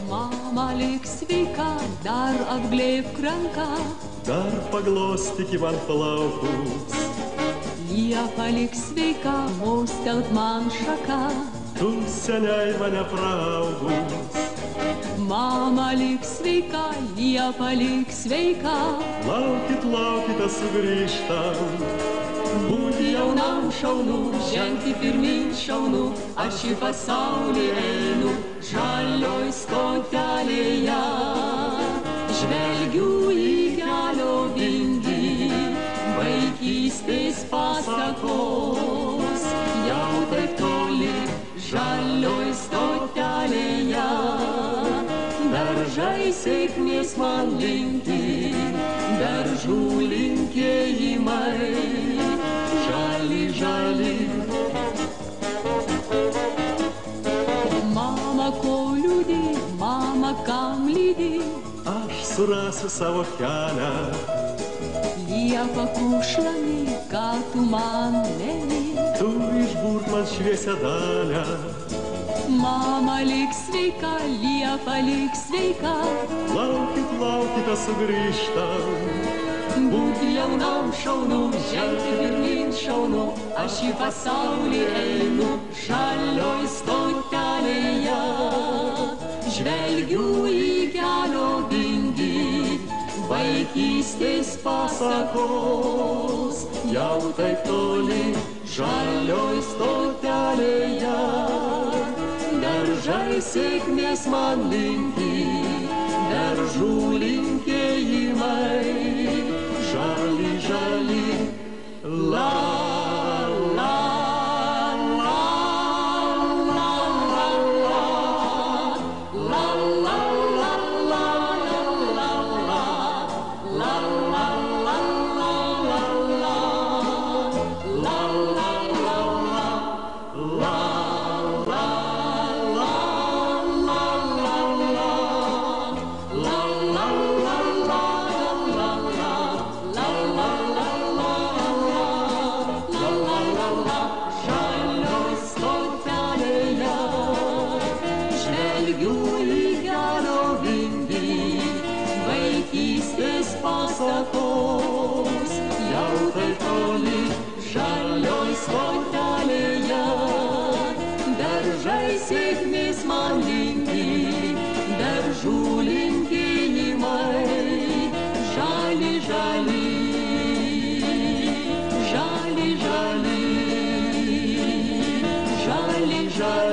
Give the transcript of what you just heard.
Mama lik sveika, dar apglėbk ranką, dar paglostyk man plaukus. Liepa lik sveika, mostelt man šaka, Tu seniai mane praaugus. Mama lik sveika, liepa lik sveika, Laukit, laukite sugrįžtant. būti jaunam šaunu, žengti pirmin šaunu, aš į pasaulį einu, žalioj stotelėje. Žvelgiu į kelio vingį, vaikystės pasakos, jau taip toli, žalioj stotelėje. Daržai sėkmės man linki, daržų linkėjimai, žali, žali. Mama, ko liūdi, mama, kam lydi, Aš surasiu savo kelią. Liepa kušlami, ką tu man nemi. Tu išbūrt man šviesią dalę. Mama lik sveika, liepa lik sveika, Laukit, laukite sugrįžtant. būti jaunam šaunu, žengti pirmin šaunu, aš į pasaulį einu, žalioj stotelėje. Žvelgiu į kelio vingį, vaikystės pasakos, jau taip toli, žalioj stotelėje. Daržai sėkmės man linki, daržų linkėjimai, žali, žali, la, la, la, la, la, la, la, la, la, pasakos, jau taip toli, žalioj stotelėje. Daržai sėkmės man linki, daržų linkėjimai, žali, žali, žali, žali, žali, žali.